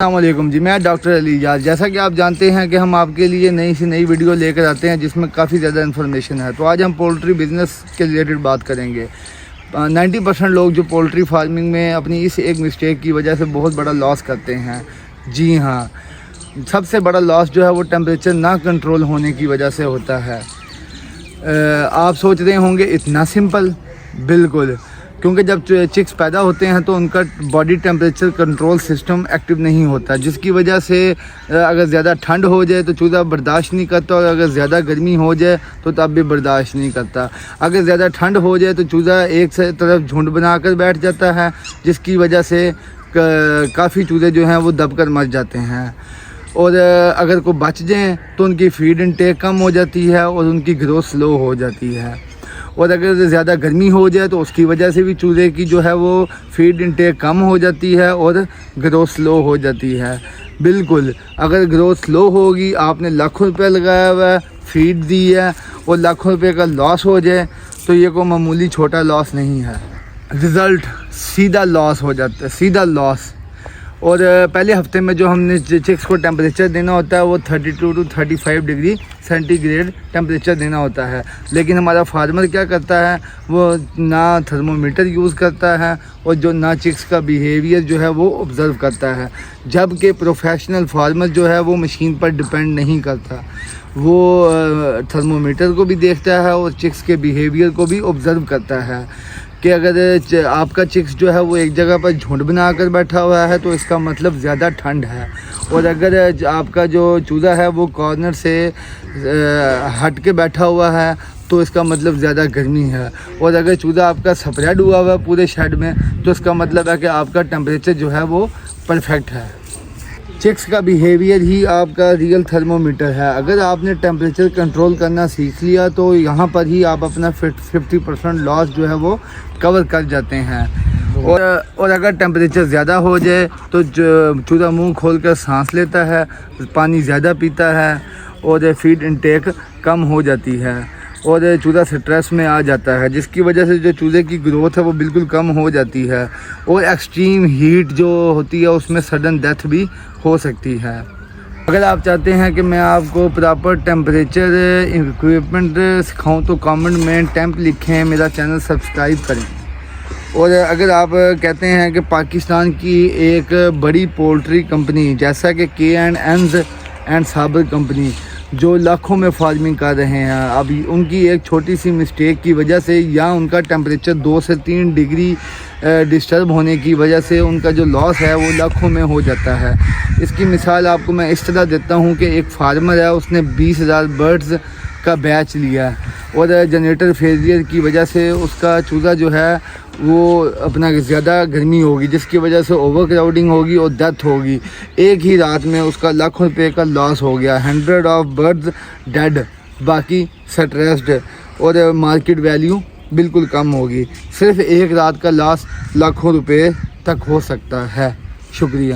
السلام علیکم جی، میں ڈاکٹر علی اعجاز۔ جیسا کہ آپ جانتے ہیں کہ ہم آپ کے لیے نئی سی نئی ویڈیو لے کر آتے ہیں جس میں کافی زیادہ انفارمیشن ہے۔ تو آج ہم پولٹری بزنس کے ریلیٹڈ بات کریں گے۔ 90% لوگ جو پولٹری فارمنگ میں اپنی اس ایک مسٹیک کی وجہ سے بہت بڑا لاس کرتے ہیں۔ جی ہاں، سب سے بڑا لاس جو ہے وہ ٹیمپریچر نہ کنٹرول ہونے کی وجہ سے ہوتا ہے۔ آپ سوچ رہے ہوں گے اتنا سمپل؟ بالکل، کیونکہ جب چکس پیدا ہوتے ہیں تو ان کا body temperature control system active نہیں ہوتا، جس کی وجہ سے اگر زیادہ ٹھنڈ ہو جائے تو چوزا برداشت نہیں کرتا، اور اگر زیادہ گرمی ہو جائے تو تب بھی برداشت نہیں کرتا۔ اگر زیادہ ٹھنڈ ہو جائے تو چوزا ایک سے طرف جھنڈ بنا کر بیٹھ جاتا ہے، جس کی وجہ سے کافی چوزے جو ہیں وہ دب کر مر جاتے ہیں، اور اگر کوئی بچ جائیں تو ان کی فیڈ انٹیک کم ہو جاتی ہے اور ان کی گروتھ سلو ہو جاتی ہے۔ اور اگر زیادہ گرمی ہو جائے تو اس کی وجہ سے بھی چوزے کی جو ہے وہ فیڈ انٹیک کم ہو جاتی ہے اور گروتھ سلو ہو جاتی ہے۔ بالکل، اگر گروتھ سلو ہوگی، آپ نے لاکھوں روپے لگایا ہوا ہے، فیڈ دی ہے، اور لاکھوں روپے کا لاس ہو جائے تو یہ کوئی معمولی چھوٹا لاس نہیں ہے۔ رزلٹ سیدھا لاس ہو جاتا ہے، سیدھا لاس۔ اور پہلے ہفتے میں جو ہم نے چکس کو ٹیمپریچر دینا ہوتا ہے وہ 32 to 35 degree centigrade temperature دینا ہوتا ہے، لیکن ہمارا فارمر کیا کرتا ہے، وہ نہ تھرمومیٹر یوز کرتا ہے اور نہ چکس کا بیہیویئر جو ہے وہ آبزرو کرتا ہے، جبکہ پروفیشنل فارمر جو ہے وہ مشین پر ڈپینڈ نہیں کرتا، وہ تھرمومیٹر کو بھی دیکھتا ہے اور چکس کے بیہیویئر کو بھی آبزرو کرتا ہے کہ اگر آپ کا چکس جو ہے وہ ایک جگہ پر جھنڈ بنا کر بیٹھا ہوا ہے تو اس کا مطلب زیادہ ٹھنڈ ہے، اور اگر آپ کا جو چوزا ہے وہ کارنر سے ہٹ کے بیٹھا ہوا ہے تو اس کا مطلب زیادہ گرمی ہے، اور اگر چوزا آپ کا سپریڈ ہوا ہوا ہے پورے شیڈ میں تو اس کا مطلب ہے کہ آپ کا ٹیمپریچر جو ہے وہ پرفیکٹ ہے۔ چکس کا بیہیویئر ہی آپ کا ریئل تھرمومیٹر ہے۔ اگر آپ نے ٹیمپریچر کنٹرول کرنا سیکھ لیا تو یہاں پر ہی آپ اپنا 50% لاس جو ہے وہ کور کر جاتے ہیں، اور اگر ٹیمپریچر زیادہ ہو جائے تو چوزا منہ کھول کر سانس لیتا ہے، پانی زیادہ پیتا ہے، اور فیڈ انٹیک کم ہو جاتی ہے، اور چوزا سٹریس میں آ جاتا ہے، جس کی وجہ سے جو چوزے کی گروتھ ہے وہ بالکل کم ہو جاتی ہے، اور ایکسٹریم ہیٹ جو ہوتی ہے اس میں سڈن ڈیتھ بھی ہو سکتی ہے۔ اگر آپ چاہتے ہیں کہ میں آپ کو پراپر ٹیمپریچر اکوپمنٹ سکھاؤں تو کامنٹ میں ٹیمپ لکھیں، میرا چینل سبسکرائب کریں۔ اور اگر آپ کہتے ہیں کہ پاکستان کی ایک بڑی پولٹری کمپنی جیسا کہ K&N صابر کمپنی جو لاکھوں میں فارمنگ کر رہے ہیں، ابھی ان کی ایک چھوٹی سی مسٹیک کی وجہ سے یا ان کا ٹیمپریچر 2 سے 3 ڈگری ڈسٹرب ہونے کی وجہ سے ان کا جو لاس ہے وہ لاکھوں میں ہو جاتا ہے۔ اس کی مثال آپ کو میں اس طرح دیتا ہوں کہ ایک فارمر ہے، اس نے 20,000 برڈز کا بیچ لیا، اور جنریٹر فیلئر کی وجہ سے اس کا چوزا جو ہے وہ اپنا زیادہ گرمی ہوگی، جس کی وجہ سے اوور کراؤڈنگ ہوگی اور ڈیتھ ہوگی۔ ایک ہی رات میں اس کا لاکھوں روپے کا لاس ہو گیا، 100 آف برڈز ڈیڈ، باقی سٹریسڈ، اور مارکیٹ ویلیو بالکل کم ہوگی۔ صرف ایک رات کا لاس لاکھوں روپے تک ہو سکتا ہے۔ شکریہ۔